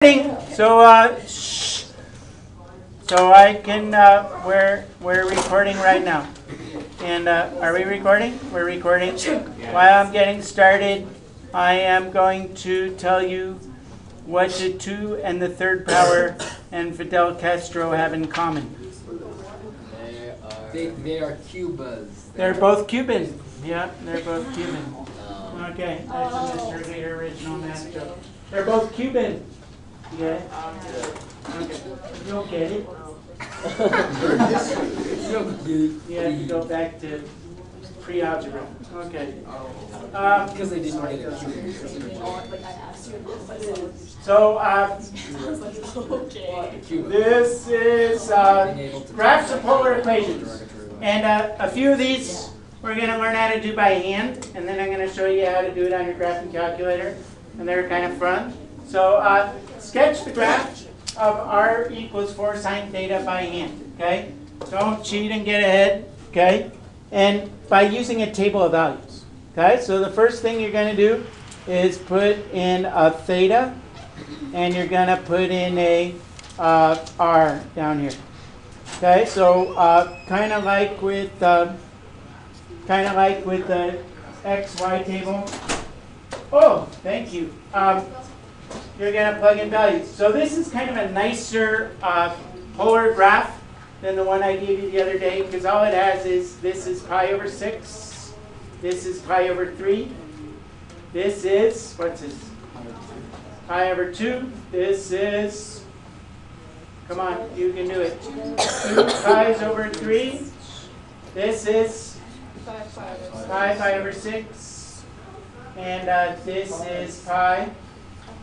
So I can we're recording right now, and are we recording? We're recording. While I'm getting started, I am going to tell you what the 2 and the 3rd power and Fidel Castro have in common. They are Cubas. They're both Cuban. Yeah, they're both Cuban. Okay, that's a Mr. Gator original math joke. They're both Cuban. Yeah. Okay. You'll get it. You have to go back to pre-algebra. Okay. Because they didn't get it. So this is graphs of polar equations, and a few of these we're going to learn how to do by hand, and then I'm going to show you how to do it on your graphing calculator, and they're kind of fun. So sketch the graph of r equals 4 sine theta by hand, okay? Don't cheat and get ahead, okay? And by using a table of values, okay? So the first thing you're going to do is put in a theta, and you're going to put in a r down here, okay? So kind of like with the XY table. Oh, thank you. You're going to plug in values. So this is kind of a nicer polar graph than the one I gave you the other day, because all it has is this is pi over 6, this is pi over 3, this is, what's this? Pi over 2, this is, come on, you can do it, 2 pi's over 3, this is pi over 6, and this is pi.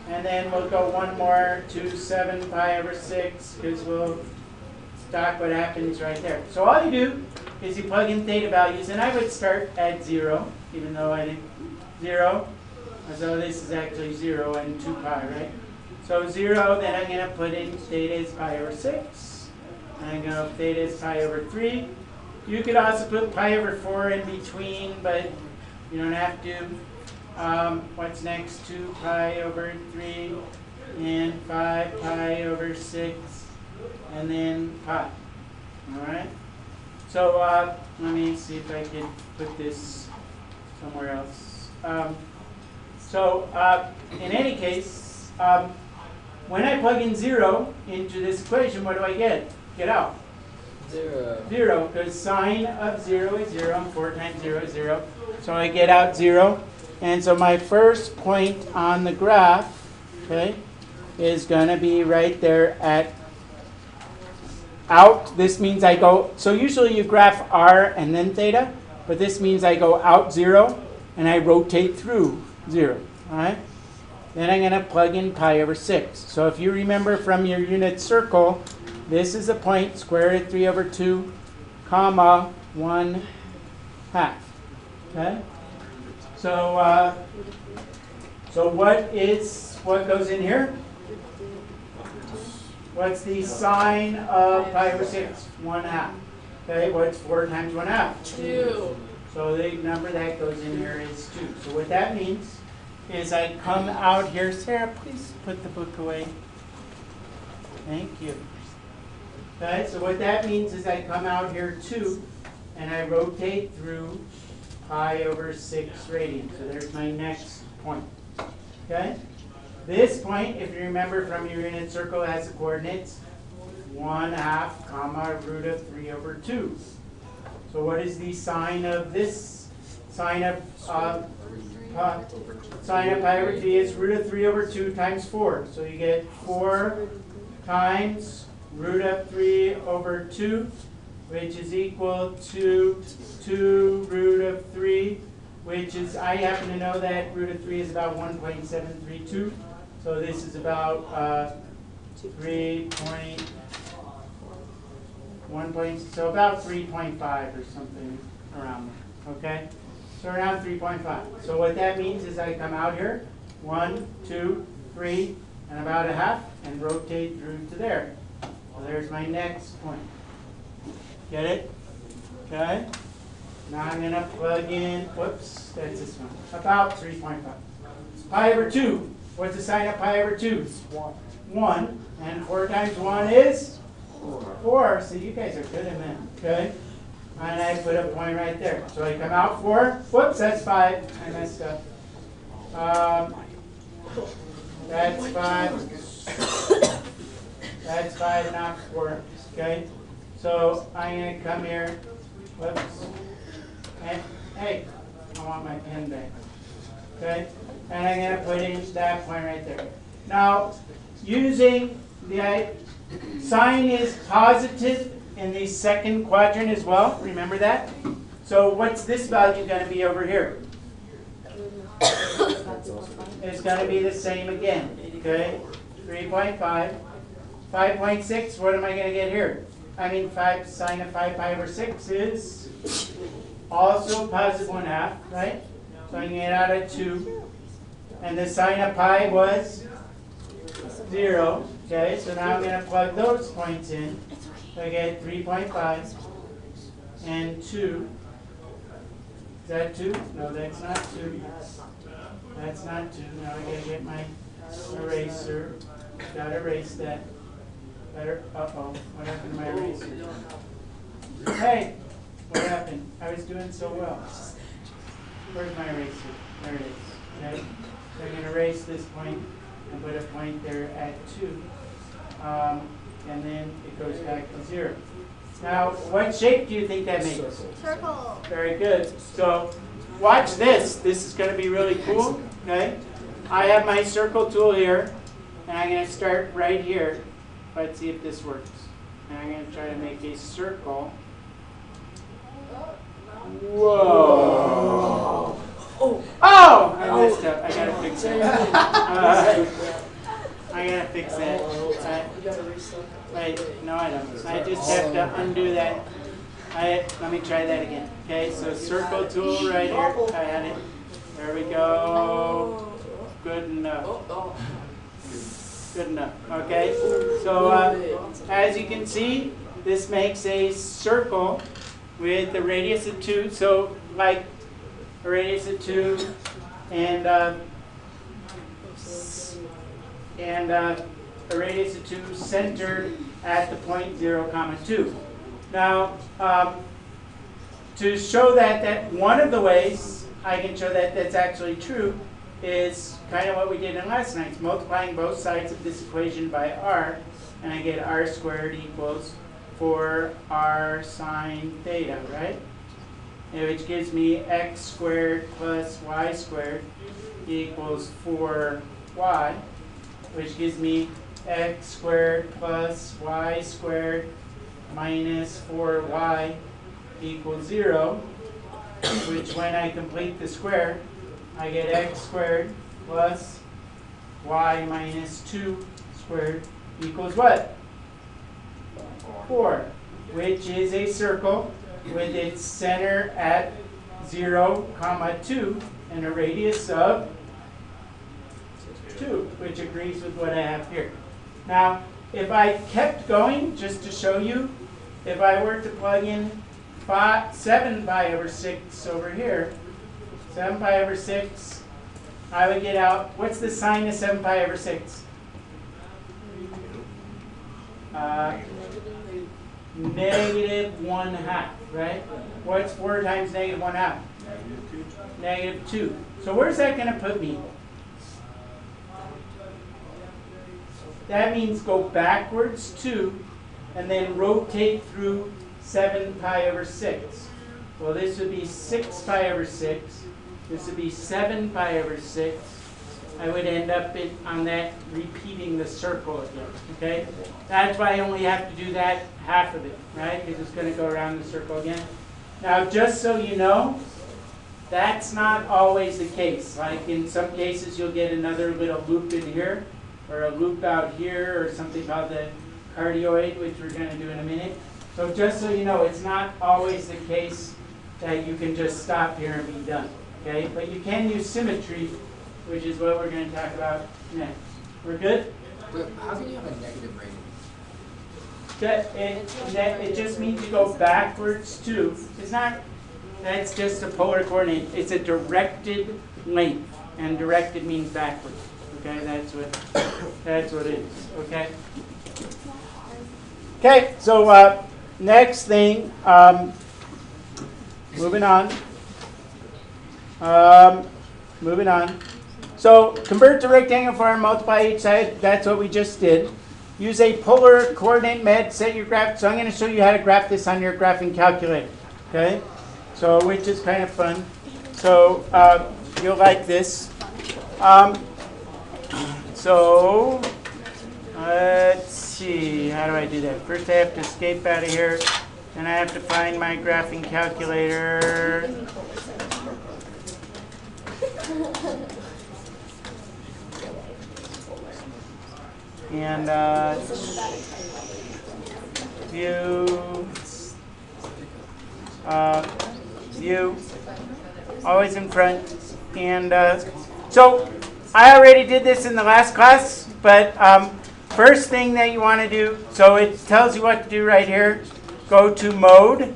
And then we'll go one more to 7 pi over 6, because we'll stock what happens right there. So all you do is you plug in theta values, and I would start at 0, even though I did 0. So this is actually 0 and 2 pi, right? So 0, then I'm going to put in theta is pi over 6. And I'm going to theta is pi over 3. You could also put pi over 4 in between, but you don't have to. What's next? 2 pi over 3 and 5 pi over 6 and then pi. Alright? So let me see if I can put this somewhere else. In any case, when I plug in 0 into this equation, what do I get? Get out. 0, because sine of 0 is 0, and 4 times 0 is 0. So I get out 0. And so my first point on the graph, okay, is going to be right there at out. This means I go, so usually you graph r and then theta, but this means I go out 0 and I rotate through 0. All right? Then I'm going to plug in pi over 6. So if you remember from your unit circle, this is a point, square root of 3 over 2, comma, 1 half. Okay? So, what goes in here? What's the sine of pi over 6? 1 half. Okay, what's 4 times 1 half? 2. So the number that goes in here is 2. So what that means is I come out here. Sarah, please put the book away. Thank you. Okay, so what that means is I come out here 2, and I rotate through pi over 6 radians. So there's my next point. Okay? This point, if you remember from your unit circle, has the coordinates 1 half, comma, root of 3 over 2. So what is the sine of this? Sine of pi over 3 is root of 3 over 2 times 4. So you get 4 times root of 3 over 2, which is equal to 2 root of 3, which is, I happen to know that root of 3 is about 1.732. So this is about 3.1, so about 3.5 or something around there, okay? So around 3.5. So what that means is I come out here, 1, 2, 3, and about a half, and rotate through to there. So there's my next point. Get it? Okay? Now I'm going to plug in, whoops, that's this one, about 3.5. Pi over 2. What's the sine of pi over 2? 1. 1. And 4 times 1 is 4. 4. So you guys are good in that. Okay? And I put a point right there. So I come out 4. Whoops, that's 5. I messed up. That's 5. That's 5, not 4. Okay? So I'm going to come here. Whoops. And, hey, I want my pen back. Okay? And I'm going to put in that point right there. Now, using the sign is positive in the second quadrant as well. Remember that? So what's this value going to be over here? It's going to be the same again. Okay? 3.5. 5.6, what am I going to get here? I mean, 5 sine of 5 pi over 6 is also positive 1/2, right? So I can get out of 2. And the sine of pi was 0. Okay, so now I'm going to plug those points in. So I get 3.5 and 2. Is that 2? No, that's not 2. That's not 2. Now I got to get my eraser. Got to erase that. Better. Uh-oh. What happened to my eraser? Hey! What happened? I was doing so well. Where's my eraser? There it is. Okay? So I'm going to erase this point and put a point there at 2. And then it goes back to 0. Now, what shape do you think that makes? Circle. Very good. So, watch this. This is going to be really cool. Okay? I have my circle tool here, and I'm going to start right here. Let's see if this works. And I'm going to try to make a circle. Whoa! Oh! I messed up. I gotta fix that. I gotta fix that. Wait, no, I don't. I just have to undo that. Let me try that again. Okay, so circle tool right here. I had it. There we go. Good enough. Good enough. Okay, so as you can see, this makes a circle with a radius of 2. So like a radius of 2 and a radius of 2 centered at the point 0, 2. Now, to show that one of the ways I can show that that's actually true is kind of what we did in last night's, multiplying both sides of this equation by r, and I get r squared equals 4r sine theta, right? Which gives me x squared plus y squared equals 4y, which gives me x squared plus y squared minus 4y equals 0, which when I complete the square, I get x squared plus y minus 2 squared equals what? 4, which is a circle with its center at 0, 2 and a radius of 2, which agrees with what I have here. Now, if I kept going, just to show you, if I were to plug in 7 pi over 6 over here, 7 pi over 6, I would get out, what's the sine of 7 pi over 6? Negative 1/2, right? What's 4 times negative 1/2? Negative 2. So where's that going to put me? That means go backwards 2 and then rotate through 7 pi over 6. Well, this would be 6 pi over 6. This would be 7 pi over 6. I would end up on that repeating the circle again, okay? That's why I only have to do that half of it, right? Because it's going to go around the circle again. Now, just so you know, that's not always the case. Like in some cases, you'll get another little loop in here, or a loop out here, or something called the cardioid, which we're going to do in a minute. So just so you know, it's not always the case that you can just stop here and be done, okay? But you can use symmetry, which is what we're going to talk about next. We're good? But how can you have a negative rating? It just means you go backwards 2. It's not, that's just a polar coordinate. It's a directed length, and directed means backwards, Okay, that's what it is. Okay. Okay, so next thing, moving on. Moving on. So convert to rectangle form, multiply each side. That's what we just did. Use a polar coordinate method, set your graph. So I'm going to show you how to graph this on your graphing calculator. Okay? So, which is kind of fun. So, you'll like this. So, let's see. How do I do that? First I have to escape out of here. Then I have to find my graphing calculator. And view, always in front. And so I already did this in the last class, but first thing that you want to do, so it tells you what to do right here. Go to mode,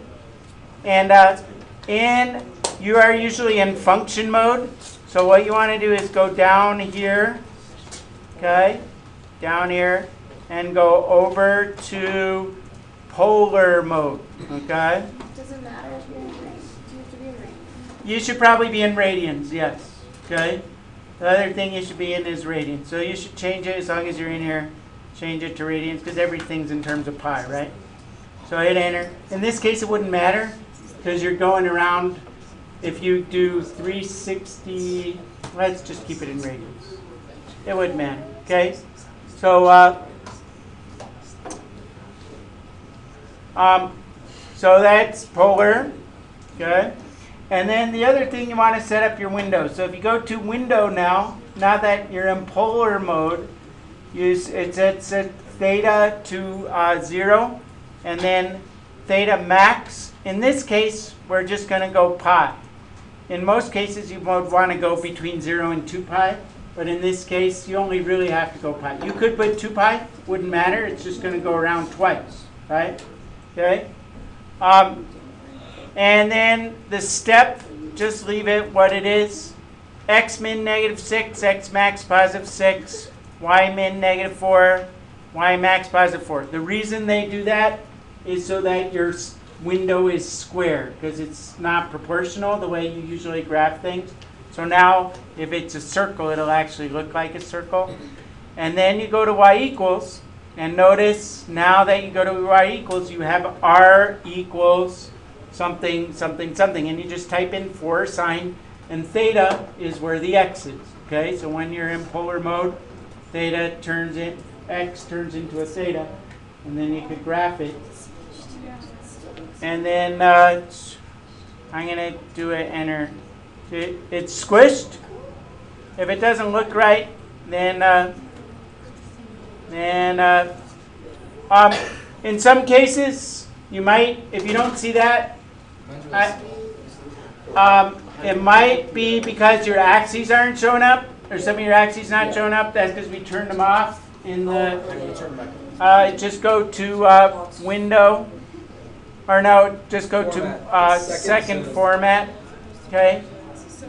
and you are usually in function mode. So what you want to do is go down here, okay? Down here, and go over to polar mode, okay? Does it matter if you're in radians? Do you have to be in radians? You should probably be in radians, yes, okay? The other thing you should be in is radians. So you should change it as long as you're in here. Change it to radians because everything's in terms of pi, right? So hit enter. In this case, it wouldn't matter because you're going around. If you do 360, let's just keep it in radians. It wouldn't matter, okay? So, so that's polar, okay? And then the other thing, you want to set up your window. So if you go to window now that you're in polar mode, it sets theta to 0, and then theta max. In this case, we're just going to go pi. In most cases, you would want to go between 0 and 2 pi. But in this case, you only really have to go pi. You could put 2 pi, wouldn't matter. It's just going to go around twice, right? Okay? And then the step, just leave it what it is. X min -6, X max positive 6, Y min -4, Y max positive 4. The reason they do that is so that your window is square, because it's not proportional the way you usually graph things. So now, if it's a circle, it'll actually look like a circle. And then you go to y equals, and notice now that you go to y equals, you have r equals something, something, something. And you just type in 4 sine, and theta is where the x is. Okay, so when you're in polar mode, theta turns in, x turns into a theta, and then you could graph it. And then I'm going to do an enter. It's squished. If it doesn't look right, then in some cases you might, if you don't see that, it might be because your axes aren't showing up, or some of your axes not showing up. That's because we turned them off in the. Just go to window, or no, just go to second format, okay.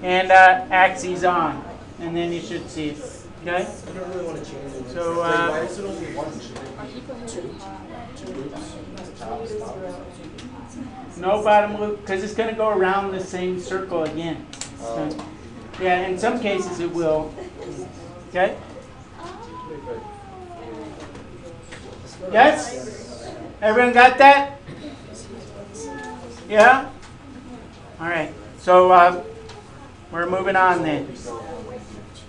And axes on, and then you should see it. Okay. I don't really want to change it. So why is it only one? Should it be two loops? Top. No bottom loop, because it's going to go around the same circle again. So, yeah, in some cases it will. Okay. Yes. Everyone got that? Yeah. All right. So. We're moving on then.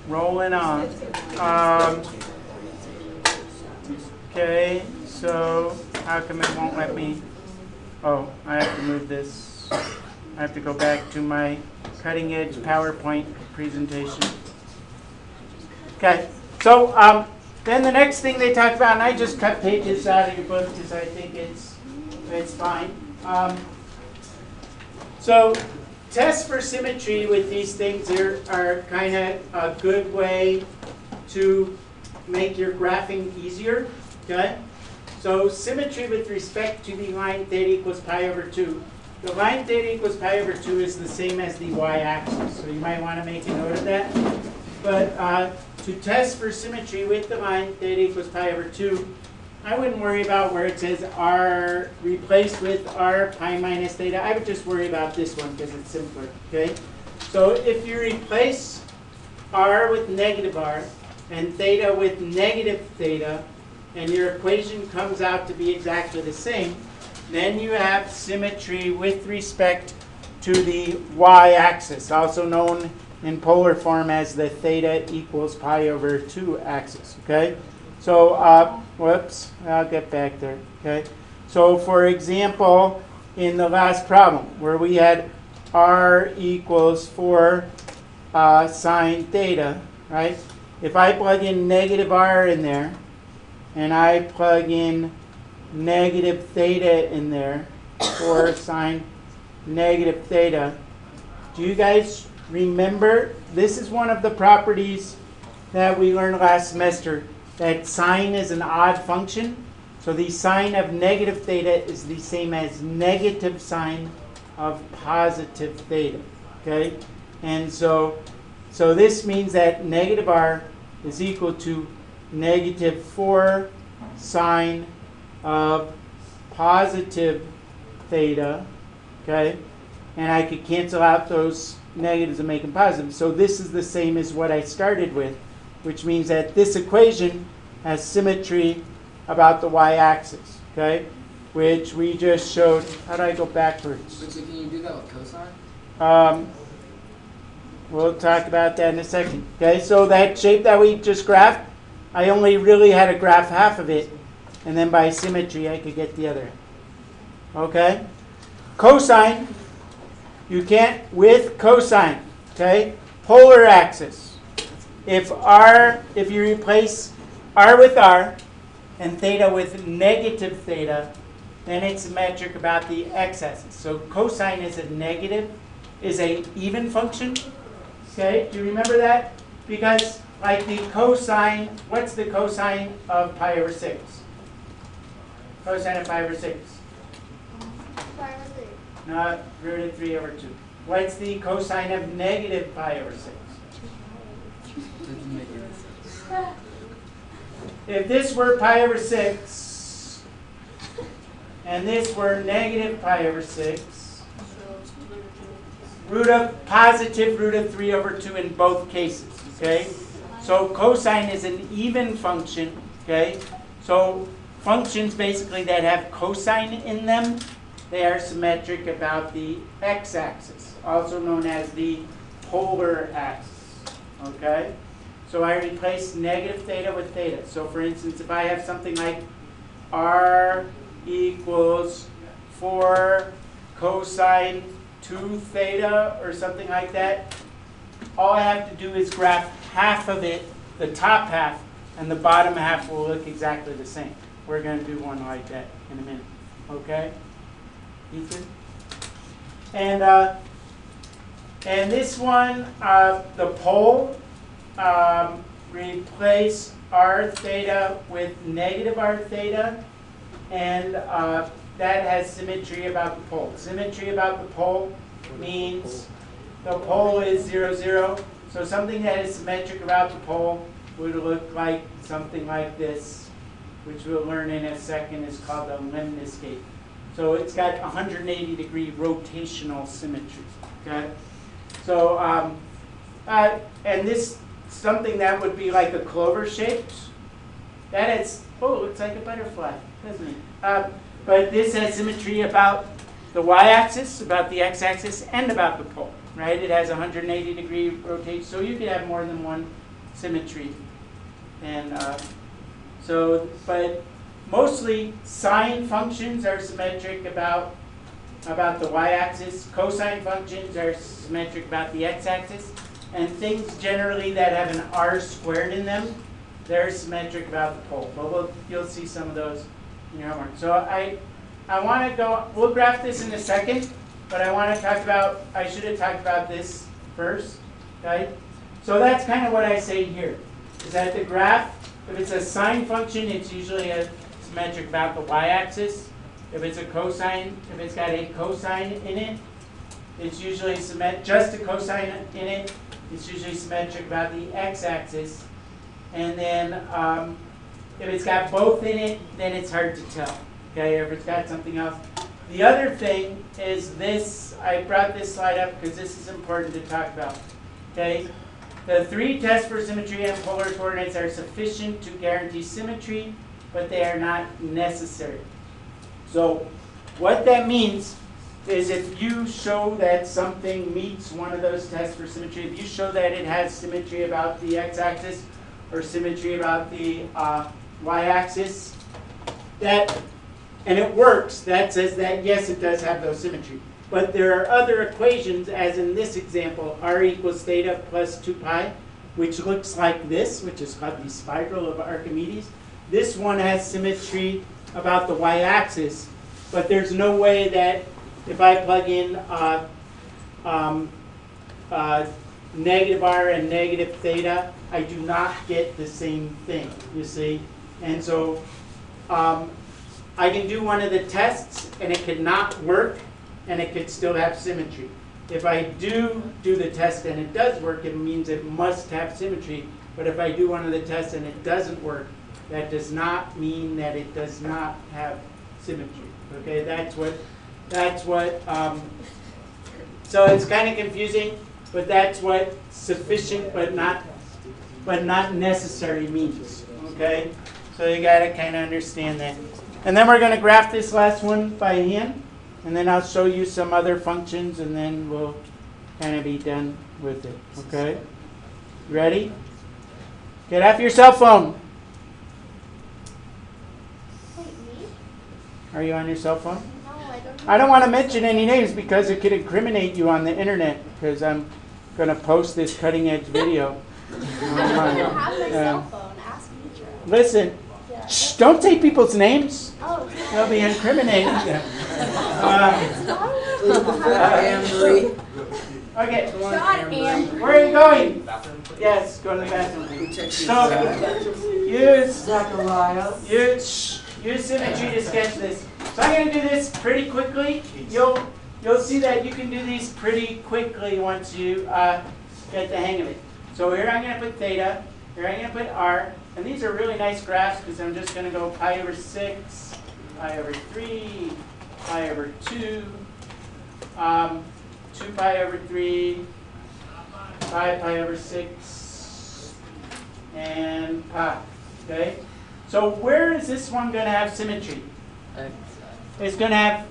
Rolling on. Okay, so how come it won't let me? Oh, I have to move this. I have to go back to my cutting edge PowerPoint presentation. Okay, so then the next thing they talk about, and I just cut pages out of your book because I think it's fine. So tests for symmetry with these things are kind of a good way to make your graphing easier, okay? So symmetry with respect to the line theta equals pi over 2. The line theta equals pi over 2 is the same as the y-axis, so you might want to make a note of that. But to test for symmetry with the line theta equals pi over 2, I wouldn't worry about where it says r replaced with r pi minus theta. I would just worry about this one because it's simpler, okay? So if you replace r with negative r and theta with negative theta, and your equation comes out to be exactly the same, then you have symmetry with respect to the y-axis, also known in polar form as the theta equals pi over 2 axis, okay? So, whoops, I'll get back there, okay? So, for example, in the last problem, where we had r equals 4 sine theta, right? If I plug in negative r in there, and I plug in negative theta in there, 4 sine negative theta, do you guys remember? This is one of the properties that we learned last semester, that sine is an odd function. So the sine of negative theta is the same as negative sine of positive theta, okay? And so this means that negative r is equal to negative 4 sine of positive theta, okay? And I could cancel out those negatives and make them positive. So this is the same as what I started with, which means that this equation has symmetry about the y-axis, okay? Which we just showed. How do I go backwards? So can you do that with cosine? We'll talk about that in a second. Okay, so that shape that we just graphed, I only really had to graph half of it, and then by symmetry I could get the other. Okay? Cosine, you can't with cosine, okay? Polar axis. If you replace r with r and theta with negative theta, then it's symmetric about the x-axis. So cosine is a even function. Okay, do you remember that? Because like the cosine, what's the cosine of pi over 6? Cosine of pi over 6? Pi over 3. Not root of 3 over 2. What's the cosine of negative pi over 6? Doesn't make any sense. If this were pi over 6, and this were negative pi over 6, positive root of 3 over 2 in both cases, okay? So cosine is an even function, okay? So functions basically that have cosine in them, they are symmetric about the x-axis, also known as the polar axis, okay? So I replace negative theta with theta. So for instance, if I have something like r equals 4 cosine 2 theta or something like that, all I have to do is graph half of it, the top half, and the bottom half will look exactly the same. We're going to do one like that in a minute. Okay? Ethan? And this one, the pole, replace r theta with negative r theta, and that has symmetry about the pole. Symmetry about the pole means the pole is 0, 0. So something that is symmetric about the pole would look like something like this, which we'll learn in a second is called a lemniscate. So it's got 180-degree rotational symmetry. Okay? So, and this, something that would be like a clover shape, that is, oh, it looks like a butterfly, doesn't it? But this has symmetry about the y-axis, about the x-axis, and about the pole, right? It has 180-degree rotation, so you could have more than one symmetry. And but mostly sine functions are symmetric about the y-axis. Cosine functions are symmetric about the x-axis. And things generally that have an r squared in them, they're symmetric about the pole. But you'll see some of those in your homework. So I want to go, we'll graph this in a second, but I want to talk about, I should have talked about this first, okay? So that's kind of what I say here, is that the graph, if it's a sine function, it's usually a symmetric about the y-axis. If it's a cosine, if it's got a cosine in it, it's usually just a cosine in it, it's usually symmetric about the x-axis. And then if it's got both in it, then it's hard to tell. Okay, or if it's got something else. The other thing is this, I brought this slide up because this is important to talk about. Okay, the 3 tests for symmetry and polar coordinates are sufficient to guarantee symmetry, but they are not necessary. So what that means is if you show that something meets one of those tests for symmetry, if you show that it has symmetry about the x-axis or symmetry about the y-axis, and it works, that says that yes, it does have those symmetry. But there are other equations, as in this example, r equals theta plus 2 pi, which looks like this, which is called the spiral of Archimedes. This one has symmetry about the y-axis, but there's no way that if I plug in negative r and negative theta, I do not get the same thing, you see? And so I can do one of the tests and it could not work and it could still have symmetry. If I do the test and it does work, it means it must have symmetry. But if I do one of the tests and it doesn't work, that does not mean that it does not have symmetry. Okay, that's what, so it's kind of confusing, but that's what sufficient but not necessary means. Okay, so you got to kind of understand that. And then we're going to graph this last one by hand, and then I'll show you some other functions, and then we'll kind of be done with it. Okay? Ready? Get off your cell phone. Wait, me? Are you on your cell phone? No, I don't. I don't want to mention any names because it could incriminate you on the internet, because I'm going to post this cutting edge video. I don't even have my Yeah. cell phone. Ask Mitra. Listen, Yeah. shh, don't say people's names. Oh, They'll be incriminating. Anne-Marie. Okay, God, Anne. where are you going? Yes, go to the bathroom. So, use symmetry to sketch this. So I'm going to do this pretty quickly. You'll see that you can do these pretty quickly once you get the hang of it. So here I'm going to put theta, here I'm going to put r, and these are really nice graphs because I'm just going to go pi over 6, pi over 3, pi over 2, 2 pi over 3, 5 pi over 6, and pi. Okay? So where is this one going to have symmetry? It's going to have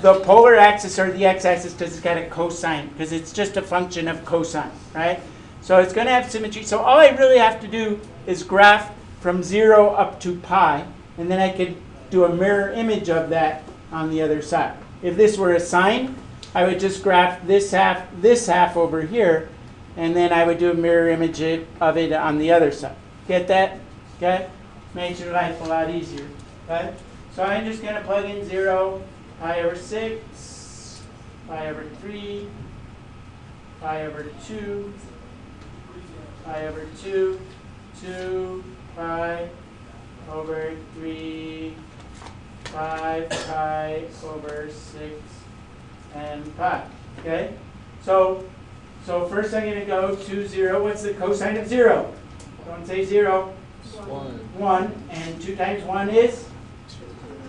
the polar axis or the x-axis because it's got a cosine, because it's just a function of cosine, right? So it's going to have symmetry. So all I really have to do is graph from 0 up to pi, and then I could do a mirror image of that on the other side. If this were a sine, I would just graph this half over here, and then I would do a mirror image of it on the other side. Get that? Okay? Makes your life a lot easier. Okay? So I'm just going to plug in 0, pi over 6, pi over 3, pi over 2, pi over 2, 2 pi over 3, 5 pi over 6, and pi. Okay? So first I'm going to go to 0. What's the cosine of 0? Don't say 0. 1. And 2 times 1 is?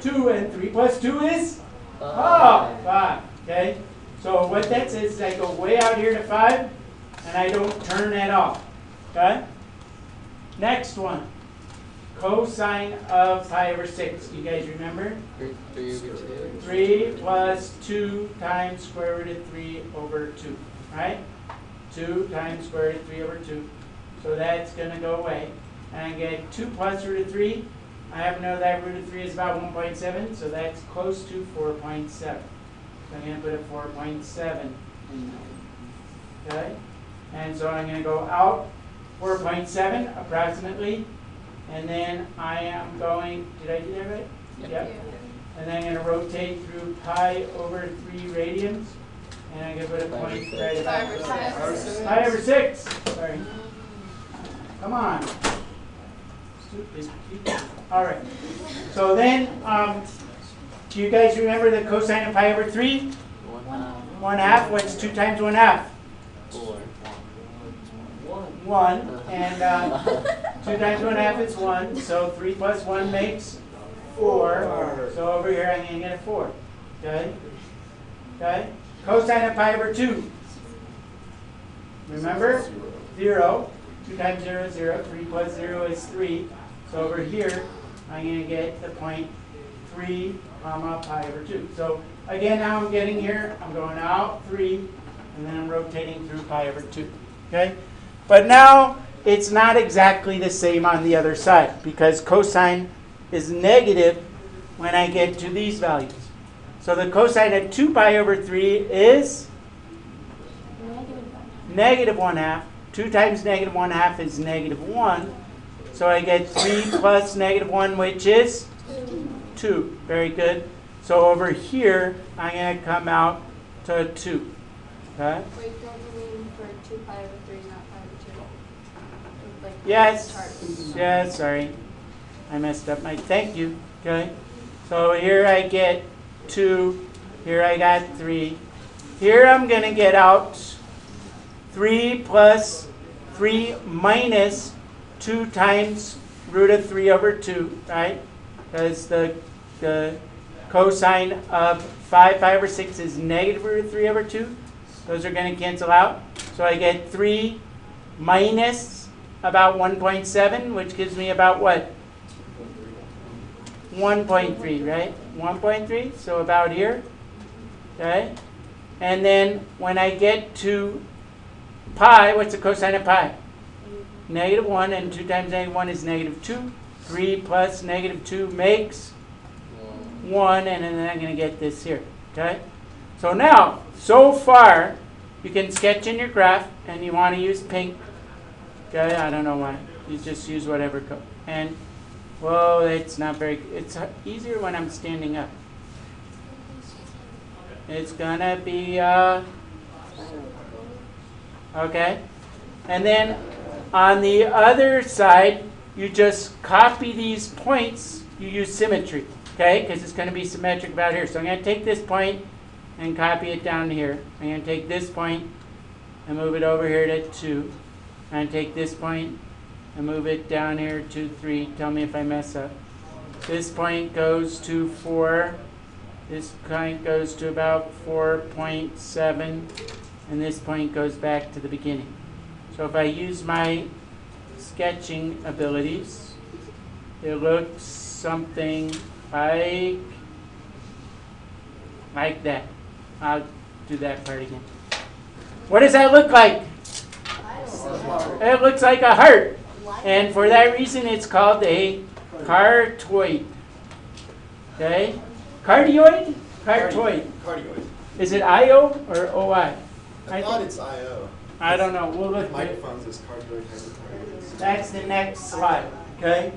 2. And 3 plus 2 is? 5. Okay? So what that says is I go way out here to 5, and I don't turn at all. Okay? Next one. Cosine of pi over 6. You guys remember? 3 plus 2 times square root of 3 over 2. Right? 2 times square root of 3 over 2. So that's going to go away. And I get 2 plus root of 3. I happen to know that root of 3 is about 1.7, so that's close to 4.7. So I'm going to put a 4.7 in there. Okay? And so I'm going to go out 4.7 approximately. And then I am going, did I do that right? Yep. And then I'm going to rotate through pi over 3 radians. And I'm going to put a point right about pi over 6. Sorry. Come on. Stupid people. All right. So then, do you guys remember the cosine of pi over 3? 1/2. What's 2 times 1/2? 4. 1, and 2 times 1/2 is 1, so 3 plus 1 makes 4. So over here I'm going to get a 4. Okay? Okay? Cosine of pi over 2. Remember? 0. 2 times 0 is 0. 3 plus 0 is 3. So over here I'm going to get the point 3 comma pi over 2. So again, now I'm getting here. I'm going out 3, and then I'm rotating through pi over 2. Okay? But now it's not exactly the same on the other side because cosine is negative when I get to these values. So the cosine of 2 pi over 3 is negative 1/2. 2 times negative 1/2 is negative 1. So I get 3 plus negative 1, which is 2. Very good. So over here, I'm going to come out to 2. Okay? Wait, don't you mean for 2 pi over 3, not pi over 2? Like Yes. chart. Yeah, sorry. I messed up my, thank you. Okay. So here I get 2. Here I got 3. Here I'm going to get out 3 plus 3 minus 2 times root of 3 over 2, right? Because the cosine of 5 pi over 6 is negative root of 3 over 2. Those are going to cancel out. So I get 3 minus about 1.7, which gives me about what? 1.3, right? 1.3, so about here. Okay? And then when I get to pi, what's the cosine of pi? Negative 1, and 2 times negative 1 is negative 2. 3 plus negative 2 makes 1, and then I'm going to get this here. Okay? So now, so far, you can sketch in your graph, and you want to use pink. Okay? I don't know why. You just use whatever color. And, whoa, it's not very, it's easier when I'm standing up. It's going to be, okay? And then on the other side, you just copy these points. You use symmetry, okay? Because it's going to be symmetric about here. So I'm going to take this point and copy it down here. I'm going to take this point and move it over here to 2. I'm going to take this point and move it down here to 3. Tell me if I mess up. This point goes to 4. This point goes to about 4.7. And this point goes back to the beginning. So if I use my sketching abilities, it looks something like that. I'll do that part again. What does that look like? It looks like a heart. And for that reason, it's called a cartoid. Okay? Cardioid? Cartoid. Cardioid. Is it I-O or O-I? I thought it's I-O. I don't know. We'll look. Microphones is cardioid, hypercardioid. That's the next slide. Okay?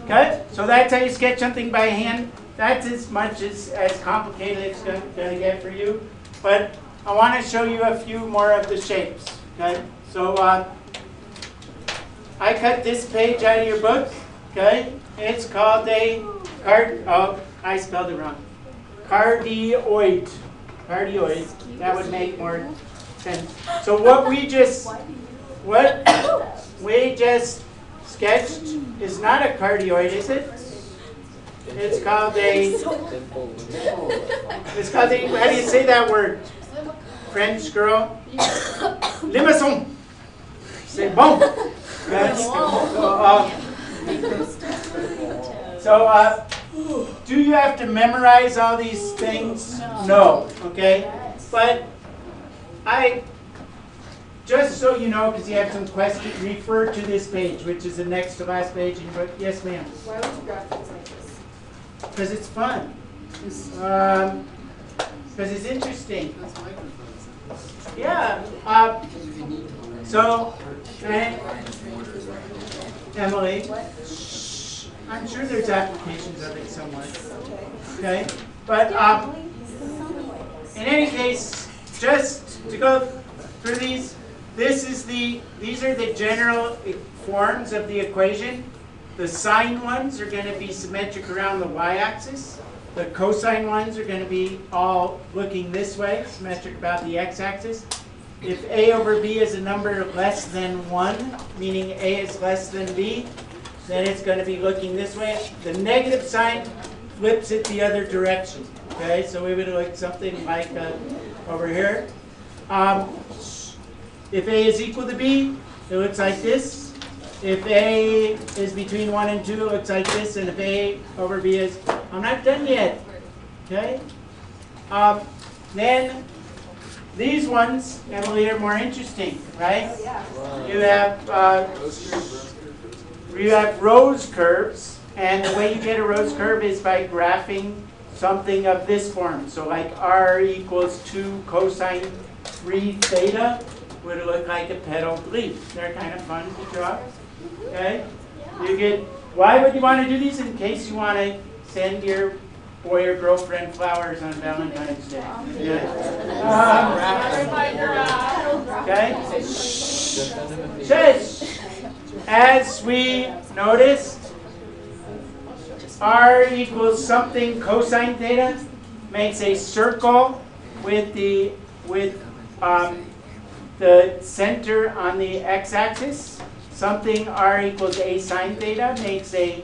Okay? So that's how you sketch something by hand. That's as much as complicated as it's going to get for you. But I want to show you a few more of the shapes. Okay? So I cut this page out of your book. Okay? It's called a I spelled it wrong. Cardioid. Cardioid. That would make more sense. So what we just sketched is not a cardioid, is it? It's called a. It's called a. How do you say that word? French girl. Limaçon. Say bon. So, do you have to memorize all these things? No. Okay. But just so you know, because you have some questions, refer to this page, which is the next to last page in your book. Yes, ma'am. Why would you graph things like this? Because it's fun. Because it's interesting. Yeah. So, Emily, I'm sure there's applications of it somewhere. Okay. But in any case, just to go through these, these are the general forms of the equation. The sine ones are going to be symmetric around the y-axis. The cosine ones are going to be all looking this way, symmetric about the x-axis. if A over B is a number less than 1, meaning A is less than B, then it's going to be looking this way. The negative sign flips it the other direction. Okay, so we would look something like over here. If A is equal to B, it looks like this. If A is between 1 and 2, it looks like this. And if A over B is, I'm not done yet. Okay? Then these ones, Emily, are more interesting, right? You have Rose curves, and the way you get a Rose curve is by graphing something of this form. So like R equals 2 cosine 3 theta would look like a petaled leaf. They're kind of fun to draw. Okay? You get. Why would you want to do these? In case you want to send your boy or girlfriend flowers on Valentine's Day. Okay? Shush. As we noticed, R equals something cosine theta makes a circle with the center on the x-axis. Something R equals a sine theta makes a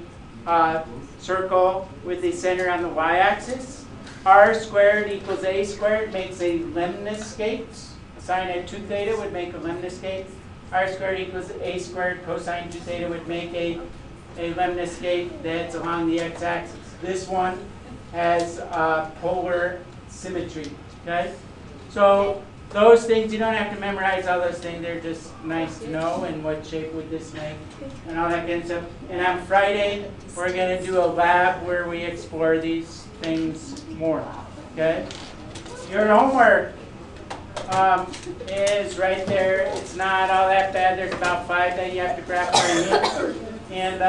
circle with the center on the y-axis. R squared equals a squared makes a lemniscate. Sine at 2 theta would make a lemniscate. R squared equals a squared cosine 2 theta would make a lemniscate that's along the x-axis. This one has polar symmetry. Okay, so those things, you don't have to memorize all those things. They're just nice to know. And what shape would this make, and all that kind of stuff. And on Friday, we're going to do a lab where we explore these things more. Okay, your homework is right there. It's not all that bad. There's about 5 that you have to graph for you. And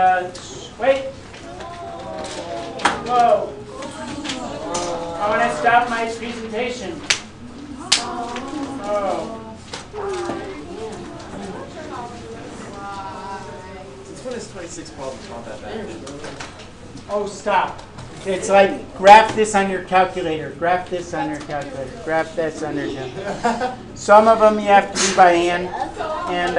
wait. Whoa. I want to stop my presentation. Oh. Since when is 26 problems not that bad? Oh, stop. It's like graph this on your calculator. Graph this on your calculator. Graph this on your calculator. Some of them you have to do by hand. And